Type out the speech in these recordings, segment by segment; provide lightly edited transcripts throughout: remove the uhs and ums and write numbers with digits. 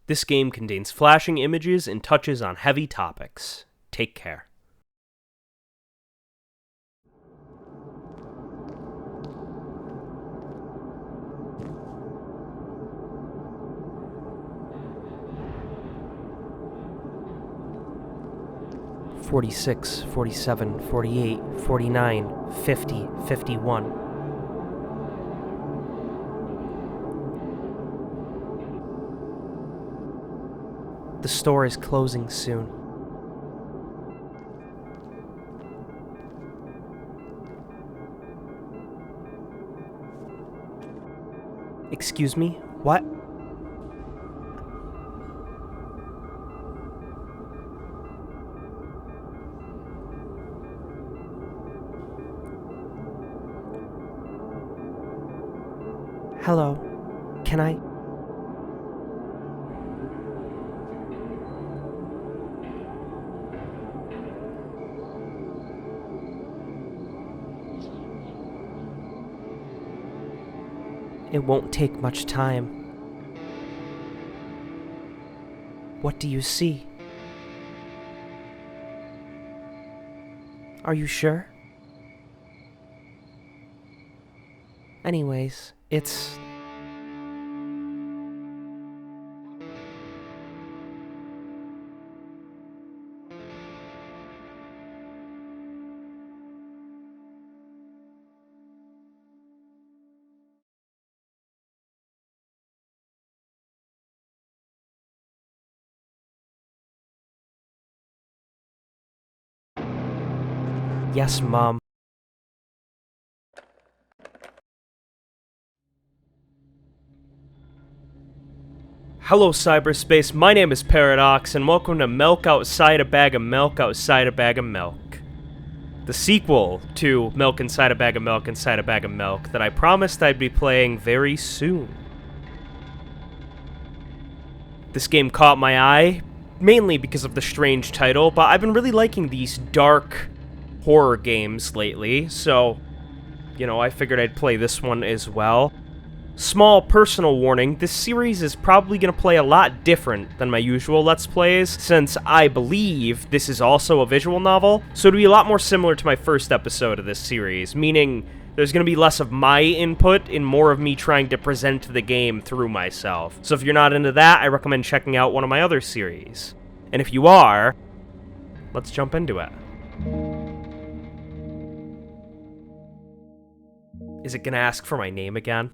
This game contains flashing images and touches on heavy topics. Take care. "46, 47, 48, 49, 50, 51. The store is closing soon. Excuse me? What? Hello. Can I? It won't take much time. What do you see? Are you sure? Anyways, it's... Yes, Mom. Hello, cyberspace. My name is Paradox, and welcome to Milk Outside a Bag of Milk Outside a Bag of Milk. The sequel to Milk Inside a Bag of Milk Inside a Bag of Milk that I promised I'd be playing very soon. This game caught my eye, mainly because of the strange title, but I've been really liking these dark horror games lately, so, I figured I'd play this one as well. Small personal warning, this series is probably going to play a lot different than my usual Let's Plays, since I believe this is also a visual novel, so it'll be a lot more similar to my first episode of this series, meaning there's going to be less of my input and more of me trying to present the game through myself. So if you're not into that, I recommend checking out one of my other series. And if you are, let's jump into it. Is it gonna ask for my name again?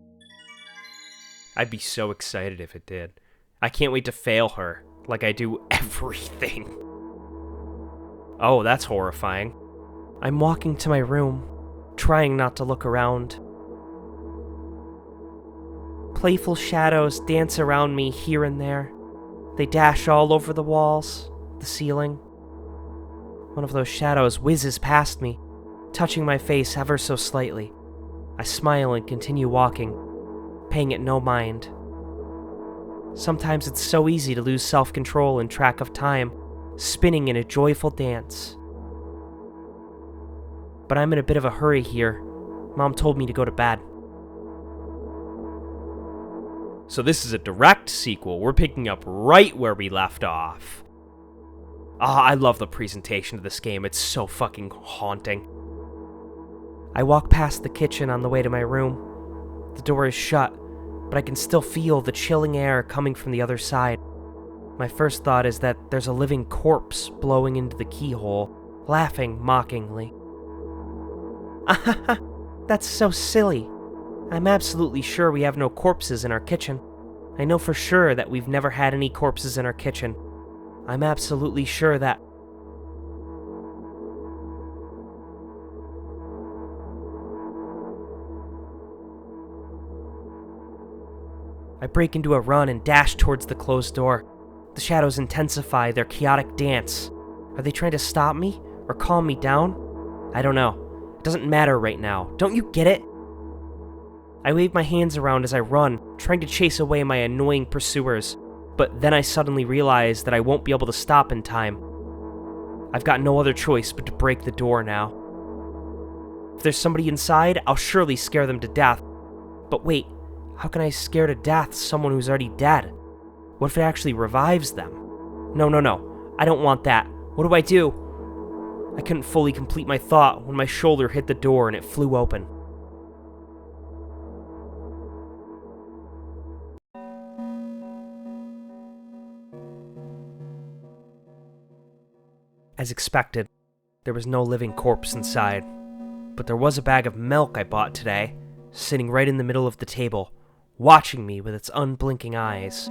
I'd be so excited if it did. I can't wait to fail her, like I do everything. Oh, that's horrifying. I'm walking to my room, trying not to look around. Playful shadows dance around me here and there. They dash all over the walls, the ceiling. One of those shadows whizzes past me, touching my face ever so slightly. I smile and continue walking, paying it no mind. Sometimes it's so easy to lose self-control and track of time, spinning in a joyful dance. But I'm in a bit of a hurry here. Mom told me to go to bed. So this is a direct sequel. We're picking up right where we left off. I love the presentation of this game. It's so fucking haunting. I walk past the kitchen on the way to my room. The door is shut, but I can still feel the chilling air coming from the other side. My first thought is that there's a living corpse blowing into the keyhole, laughing mockingly. That's so silly. I'm absolutely sure we have no corpses in our kitchen. I know for sure that we've never had any corpses in our kitchen. I'm absolutely sure that... I break into a run and dash towards the closed door. The shadows intensify their chaotic dance. Are they trying to stop me or calm me down? I don't know. It doesn't matter right now. Don't you get it? I wave my hands around as I run, trying to chase away my annoying pursuers, but then I suddenly realize that I won't be able to stop in time. I've got no other choice but to break the door now. If there's somebody inside, I'll surely scare them to death. But wait, how can I scare to death someone who's already dead? What if it actually revives them? No. I don't want that. What do I do? I couldn't fully complete my thought when my shoulder hit the door and it flew open. As expected, there was no living corpse inside, but there was a bag of milk I bought today, sitting right in the middle of the table, watching me with its unblinking eyes.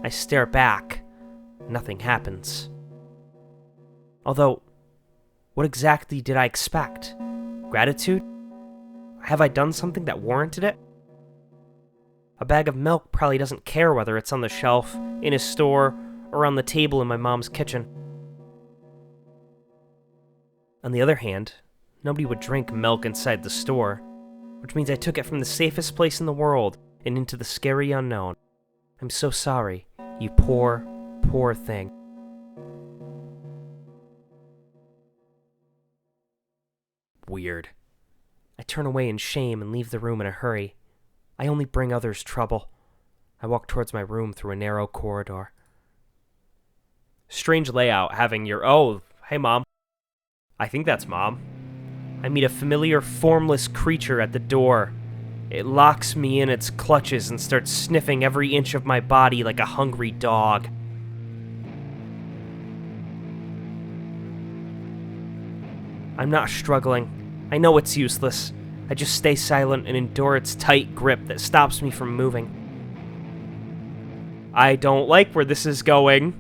I stare back. Nothing happens. Although, what exactly did I expect? Gratitude? Have I done something that warranted it? A bag of milk probably doesn't care whether it's on the shelf, in a store, or on the table in my mom's kitchen. On the other hand, nobody would drink milk inside the store, which means I took it from the safest place in the world and into the scary unknown. I'm so sorry, you poor, poor thing. Weird. I turn away in shame and leave the room in a hurry. I only bring others trouble. I walk towards my room through a narrow corridor. Strange layout having your... Oh, hey Mom. I think that's Mom. I meet a familiar, formless creature at the door. It locks me in its clutches and starts sniffing every inch of my body like a hungry dog. I'm not struggling. I know it's useless. I just stay silent and endure its tight grip that stops me from moving. I don't like where this is going.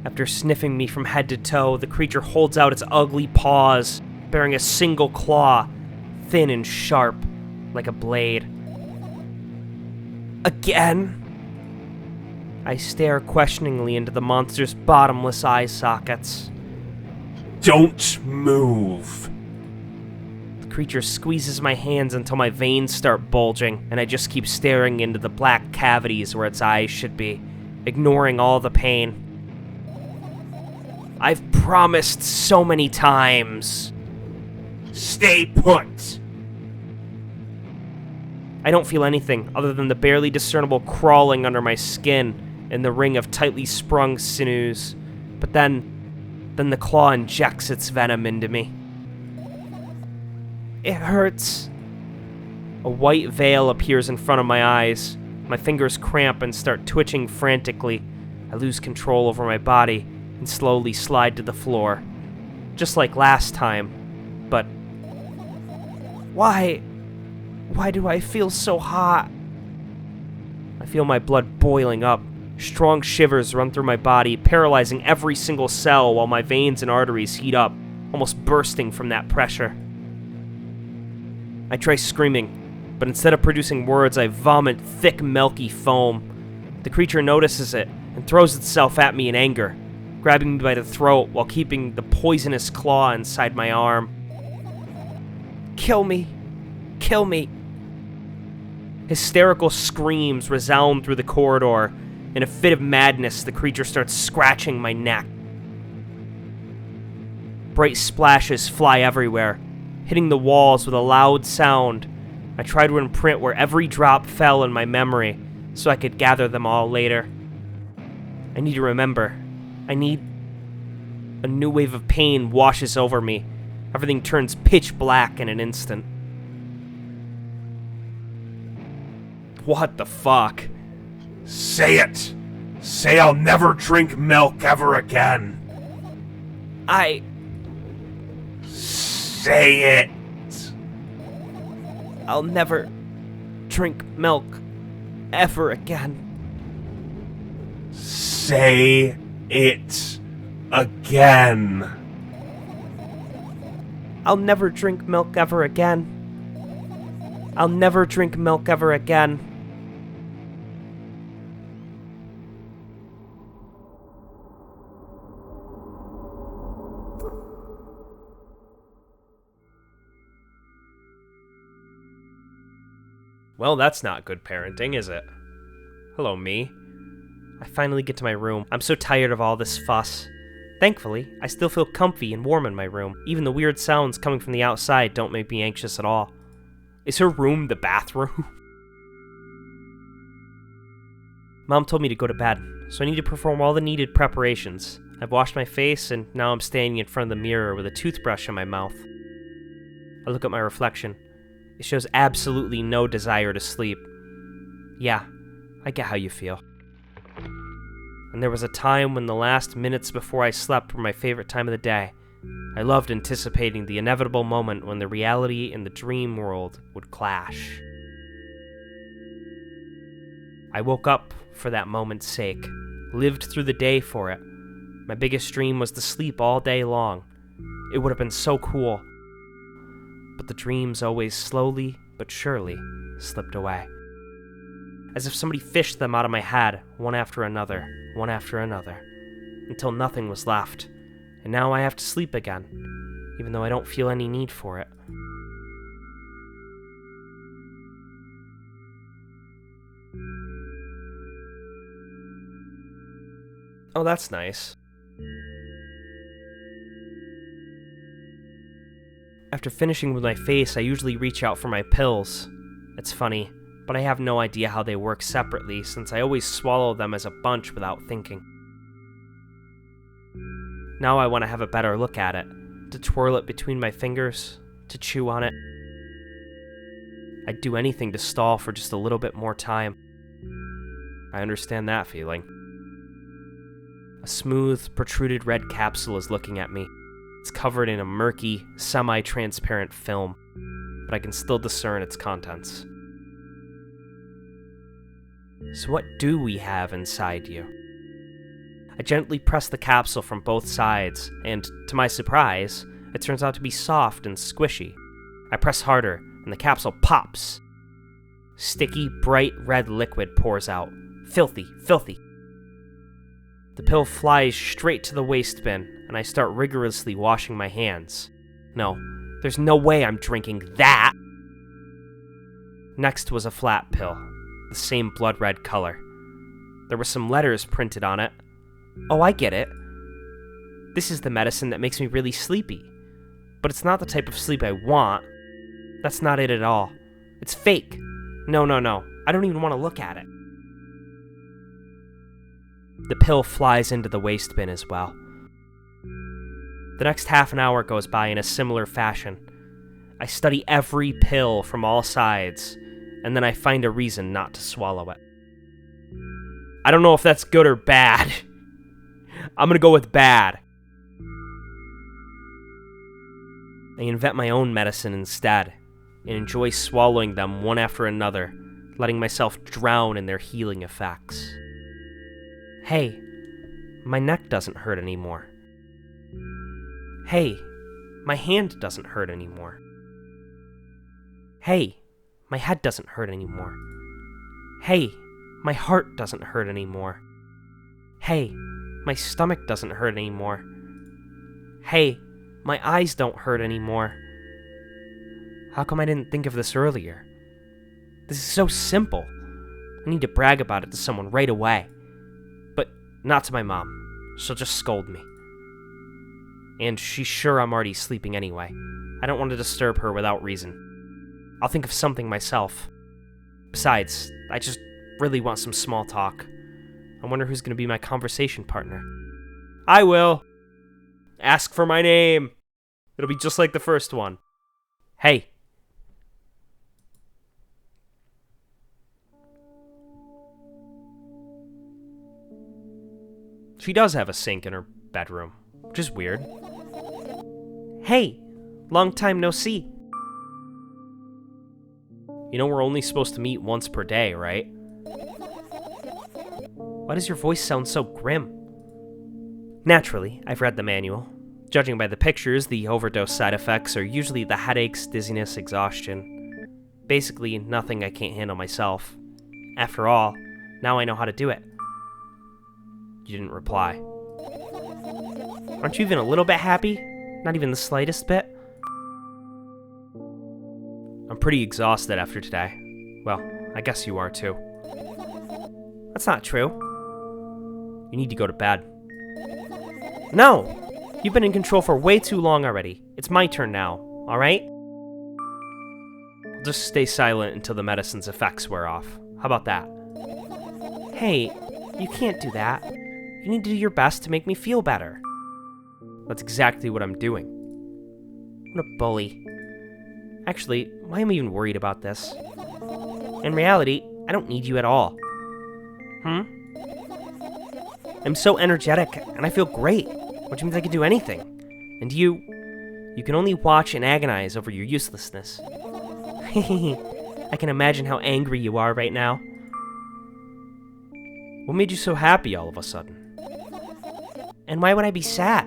After sniffing me from head to toe, the creature holds out its ugly paws, bearing a single claw, thin and sharp, like a blade. Again? I stare questioningly into the monster's bottomless eye sockets. Don't move. The creature squeezes my hands until my veins start bulging, and I just keep staring into the black cavities where its eyes should be, ignoring all the pain. I've promised so many times. Stay put. I don't feel anything other than the barely discernible crawling under my skin and the ring of tightly sprung sinews. But then the claw injects its venom into me. It hurts. A white veil appears in front of my eyes. My fingers cramp and start twitching frantically. I lose control over my body and slowly slide to the floor. Just like last time. But why do I feel so hot? I feel my blood boiling up. Strong shivers run through my body, paralyzing every single cell while my veins and arteries heat up, almost bursting from that pressure. I try screaming, but instead of producing words, I vomit thick, milky foam. The creature notices it and throws itself at me in anger, grabbing me by the throat while keeping the poisonous claw inside my arm. Kill me! Kill me! Hysterical screams resound through the corridor. In a fit of madness, the creature starts scratching my neck. Bright splashes fly everywhere, hitting the walls with a loud sound. I try to imprint where every drop fell in my memory, so I could gather them all later. I need to remember. A new wave of pain washes over me. Everything turns pitch black in an instant. What the fuck? Say it! Say I'll never drink milk ever again! Say it! I'll never drink milk ever again. Say it again. I'll never drink milk ever again. I'll never drink milk ever again. Well, that's not good parenting, is it? Hello, me. I finally get to my room. I'm so tired of all this fuss. Thankfully, I still feel comfy and warm in my room. Even the weird sounds coming from the outside don't make me anxious at all. Is her room the bathroom? Mom told me to go to bed, so I need to perform all the needed preparations. I've washed my face, and now I'm standing in front of the mirror with a toothbrush in my mouth. I look at my reflection. It shows absolutely no desire to sleep. Yeah, I get how you feel. And there was a time when the last minutes before I slept were my favorite time of the day. I loved anticipating the inevitable moment when the reality and the dream world would clash. I woke up for that moment's sake, lived through the day for it. My biggest dream was to sleep all day long. It would have been so cool. But the dreams always slowly but surely slipped away. As if somebody fished them out of my head, one after another, until nothing was left. And now I have to sleep again, even though I don't feel any need for it. Oh, that's nice. After finishing with my face, I usually reach out for my pills. It's funny, but I have no idea how they work separately since I always swallow them as a bunch without thinking. Now I want to have a better look at it, to twirl it between my fingers, to chew on it. I'd do anything to stall for just a little bit more time. I understand that feeling. A smooth, protruded red capsule is looking at me. It's covered in a murky, semi-transparent film, but I can still discern its contents. So what do we have inside you? I gently press the capsule from both sides, and, to my surprise, it turns out to be soft and squishy. I press harder, and the capsule pops. Sticky, bright red liquid pours out. Filthy, filthy. The pill flies straight to the waste bin, and I start rigorously washing my hands. No, there's no way I'm drinking that! Next was a flat pill, the same blood red color. There were some letters printed on it. Oh, I get it. This is the medicine that makes me really sleepy. But it's not the type of sleep I want. That's not it at all. It's fake. No. I don't even want to look at it. The pill flies into the waste bin as well. The next half an hour goes by in a similar fashion. I study every pill from all sides, and then I find a reason not to swallow it. I don't know if that's good or bad. I'm gonna go with bad. I invent my own medicine instead, and enjoy swallowing them one after another, letting myself drown in their healing effects. Hey, my neck doesn't hurt anymore. Hey, my hand doesn't hurt anymore. Hey, my head doesn't hurt anymore. Hey, my heart doesn't hurt anymore. Hey, my stomach doesn't hurt anymore. Hey, my eyes don't hurt anymore. How come I didn't think of this earlier? This is so simple. I need to brag about it to someone right away. But not to my mom. She'll just scold me. And she's sure I'm already sleeping anyway. I don't want to disturb her without reason. I'll think of something myself. Besides, I just really want some small talk. I wonder who's going to be my conversation partner. I will. Ask for my name. It'll be just like the first one. Hey. She does have a sink in her bedroom, which is weird. Hey, long time no see. You know we're only supposed to meet once per day, right? Why does your voice sound so grim? Naturally, I've read the manual. Judging by the pictures, the overdose side effects are usually the headaches, dizziness, exhaustion. Basically, nothing I can't handle myself. After all, now I know how to do it. You didn't reply. Aren't you even a little bit happy? Not even the slightest bit? I'm pretty exhausted after today. Well, I guess you are too. That's not true. You need to go to bed. No! You've been in control for way too long already. It's my turn now, alright? I'll just stay silent until the medicine's effects wear off. How about that? Hey, you can't do that. You need to do your best to make me feel better. That's exactly what I'm doing. What a bully. Actually, why am I even worried about this? In reality, I don't need you at all. I'm so energetic, and I feel great, which means I can do anything. And you can only watch and agonize over your uselessness. I can imagine how angry you are right now. What made you so happy all of a sudden? And why would I be sad?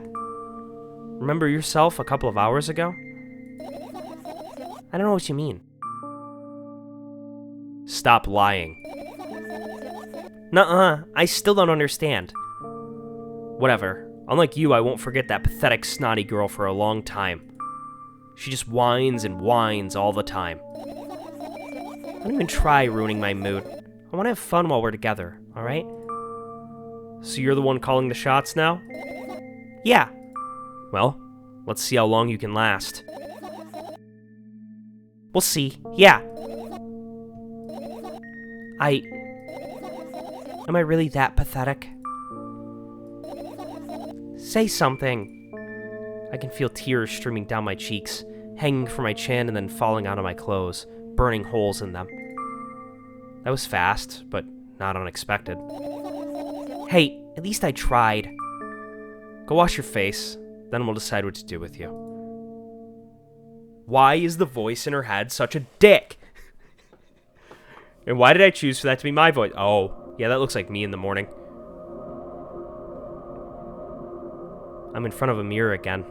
Remember yourself a couple of hours ago? I don't know what you mean. Stop lying. Nuh-uh, I still don't understand. Whatever. Unlike you, I won't forget that pathetic, snotty girl for a long time. She just whines and whines all the time. Don't even try ruining my mood. I want to have fun while we're together, alright? So you're the one calling the shots now? Yeah. Well, let's see how long you can last. We'll see. Yeah. Am I really that pathetic? Say something. I can feel tears streaming down my cheeks, hanging from my chin and then falling out of my clothes, burning holes in them. That was fast, but not unexpected. Hey, at least I tried. Go wash your face, then we'll decide what to do with you. Why is the voice in her head such a dick? And why did I choose for that to be my voice? Oh, yeah, that looks like me in the morning. I'm in front of a mirror again.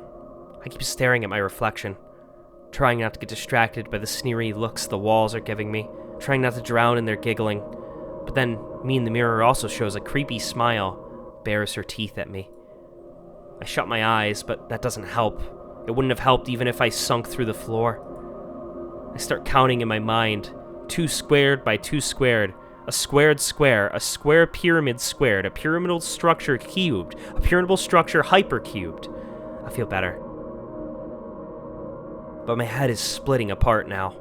I keep staring at my reflection, trying not to get distracted by the sneery looks the walls are giving me, trying not to drown in their giggling. But then, me in the mirror also shows a creepy smile, bares her teeth at me. I shut my eyes, but that doesn't help. It wouldn't have helped even if I sunk through the floor. I start counting in my mind. 2 squared by 2 squared. A squared square. A square pyramid squared. A pyramidal structure cubed. A pyramidal structure hypercubed. I feel better. But my head is splitting apart now.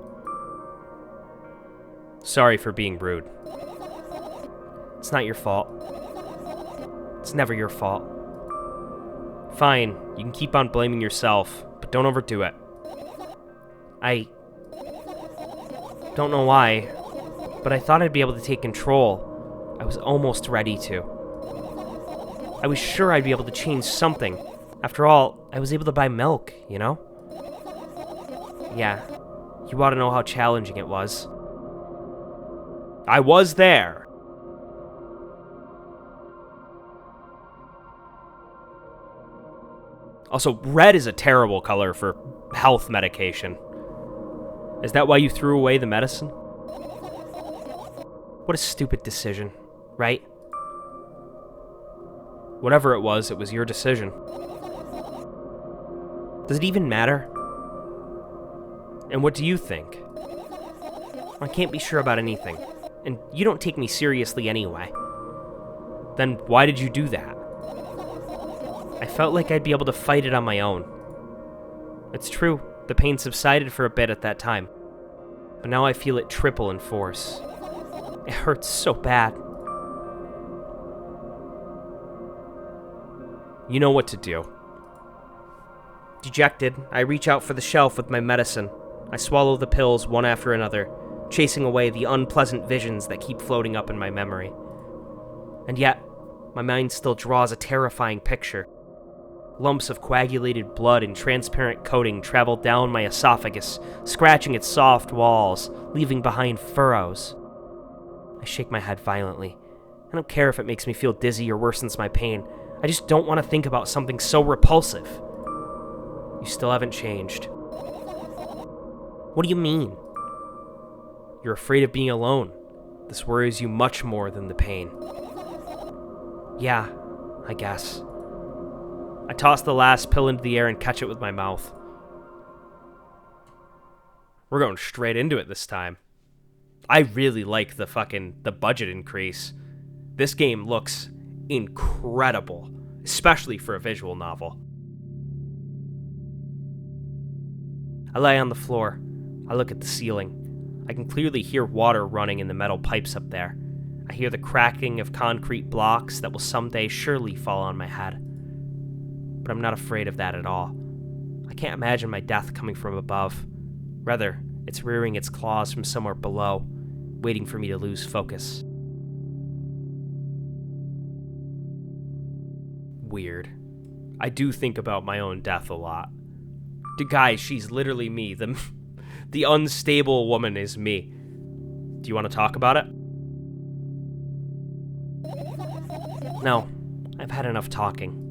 Sorry for being rude. It's not your fault. It's never your fault. Fine, you can keep on blaming yourself, but don't overdo it. I don't know why, but I thought I'd be able to take control. I was almost ready to. I was sure I'd be able to change something. After all, I was able to buy milk, you know? Yeah, you ought to know how challenging it was. I was there. Also, red is a terrible color for health medication. Is that why you threw away the medicine? What a stupid decision, right? Whatever it was your decision. Does it even matter? And what do you think? I can't be sure about anything, and you don't take me seriously anyway. Then why did you do that? I felt like I'd be able to fight it on my own. It's true, the pain subsided for a bit at that time, but now I feel it triple in force. It hurts so bad. You know what to do. Dejected, I reach out for the shelf with my medicine. I swallow the pills one after another, chasing away the unpleasant visions that keep floating up in my memory. And yet, my mind still draws a terrifying picture. Lumps of coagulated blood and transparent coating travel down my esophagus, scratching its soft walls, leaving behind furrows. I shake my head violently. I don't care if it makes me feel dizzy or worsens my pain. I just don't want to think about something so repulsive. You still haven't changed. What do you mean? You're afraid of being alone. This worries you much more than the pain. Yeah, I guess. I toss the last pill into the air and catch it with my mouth. We're going straight into it this time. I really like the budget increase. This game looks incredible, especially for a visual novel. I lie on the floor. I look at the ceiling. I can clearly hear water running in the metal pipes up there. I hear the cracking of concrete blocks that will someday surely fall on my head. But I'm not afraid of that at all. I can't imagine my death coming from above. Rather, it's rearing its claws from somewhere below, waiting for me to lose focus. Weird. I do think about my own death a lot. Guys, she's literally me. The unstable woman is me. Do you want to talk about it? No, I've had enough talking.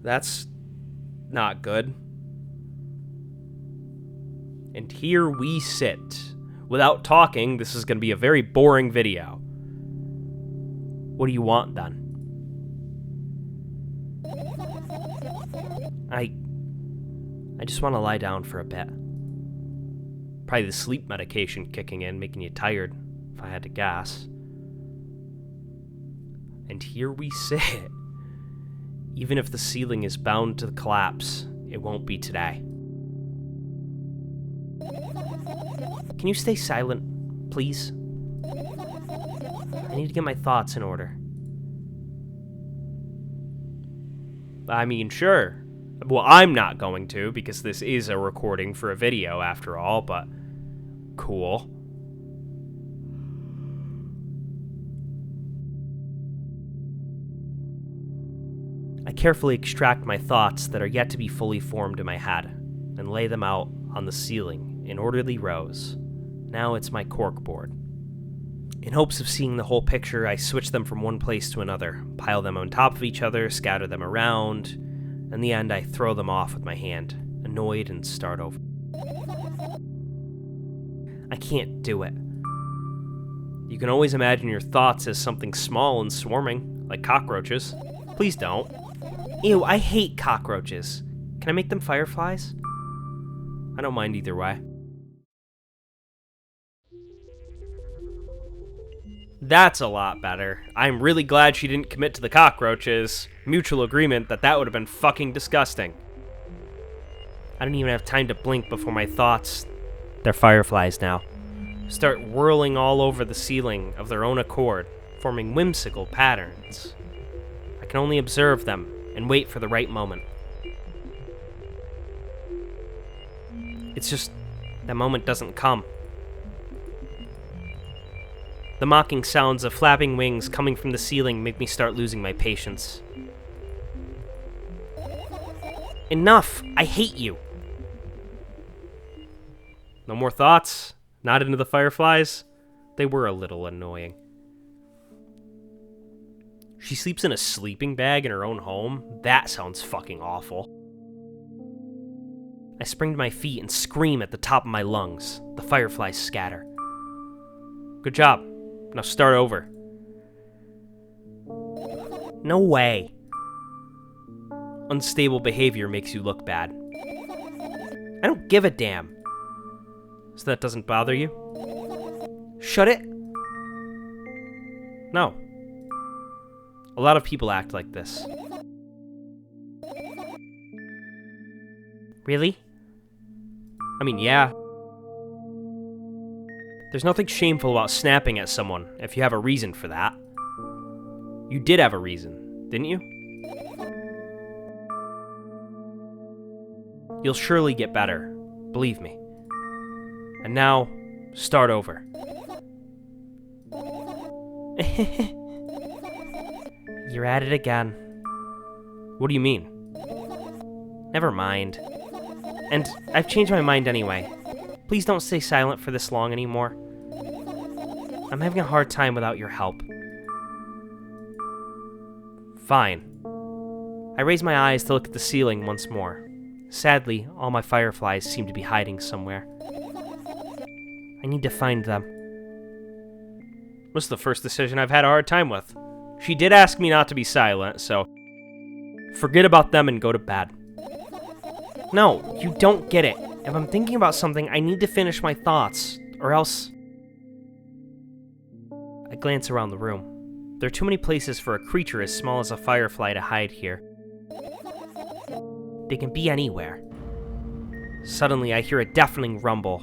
That's not good. And here we sit. Without talking, this is going to be a very boring video. What do you want, then? I just want to lie down for a bit. Probably the sleep medication kicking in, making you tired, if I had to guess. And here we sit. Even if the ceiling is bound to collapse, it won't be today. Can you stay silent, please? I need to get my thoughts in order. I mean, sure. Well, I'm not going to, because this is a recording for a video after all, but cool. I carefully extract my thoughts that are yet to be fully formed in my head, and lay them out on the ceiling in orderly rows. Now it's my corkboard. In hopes of seeing the whole picture, I switch them from one place to another, pile them on top of each other, scatter them around. In the end, I throw them off with my hand, annoyed, and start over. I can't do it. You can always imagine your thoughts as something small and swarming, like cockroaches. Please don't. Ew, I hate cockroaches. Can I make them fireflies? I don't mind either way. That's a lot better. I'm really glad she didn't commit to the cockroaches. Mutual agreement that would have been fucking disgusting. I don't even have time to blink before my thoughts, they're fireflies now, start whirling all over the ceiling of their own accord, forming whimsical patterns. I can only observe them and wait for the right moment. It's just, that moment doesn't come. The mocking sounds of flapping wings coming from the ceiling make me start losing my patience. Enough! I hate you! No more thoughts? Not into the fireflies? They were a little annoying. She sleeps in a sleeping bag in her own home? That sounds fucking awful. I spring to my feet and scream at the top of my lungs. The fireflies scatter. Good job. Now start over. No way. Unstable behavior makes you look bad. I don't give a damn. So that doesn't bother you? Shut it? No. A lot of people act like this. Really? I mean, yeah. There's nothing shameful about snapping at someone if you have a reason for that. You did have a reason, didn't you? You'll surely get better, believe me. And now, start over. You're at it again. What do you mean? Never mind. And I've changed my mind anyway. Please don't stay silent for this long anymore. I'm having a hard time without your help. Fine. I raise my eyes to look at the ceiling once more. Sadly, all my fireflies seem to be hiding somewhere. I need to find them. This is the first decision I've had a hard time with. She did ask me not to be silent, so forget about them and go to bed. No, you don't get it. If I'm thinking about something, I need to finish my thoughts, or else... I glance around the room. There are too many places for a creature as small as a firefly to hide here. They can be anywhere. Suddenly, I hear a deafening rumble.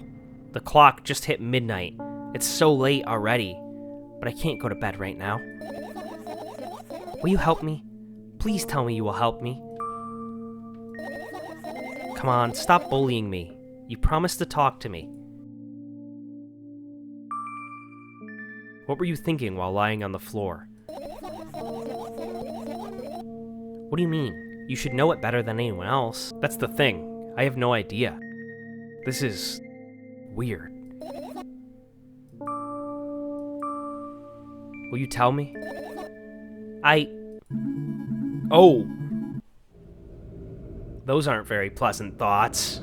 The clock just hit midnight, It's so late already, but I can't go to bed right now. Will you help me? Please tell me you will help me. Come on, stop bullying me. You promised to talk to me. What were you thinking while lying on the floor? What do you mean? You should know it better than anyone else. That's the thing. I have no idea. This is weird. Will you tell me? Oh! Those aren't very pleasant thoughts.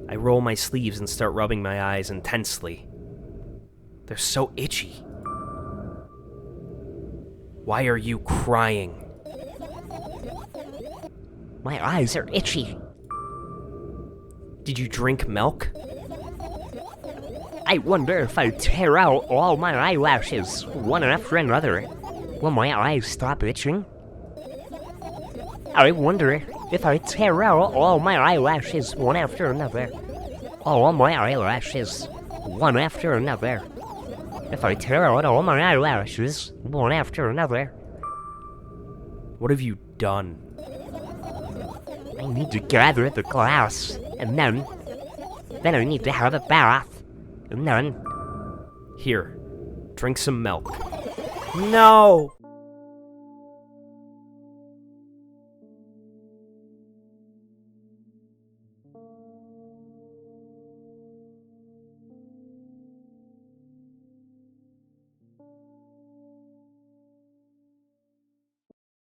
I roll my sleeves and start rubbing my eyes intensely. They're so itchy. Why are you crying? My eyes are itchy. Did you drink milk? I wonder if I tear out all my eyelashes, one after another, will my eyes stop itching? I wonder if I tear out all my eyelashes one after another, all my eyelashes, one after another. If I tear out all my eyelashes, one after another. What have you done? I need to gather the glass, and then I need to have a bath, and then... Here, drink some milk. No!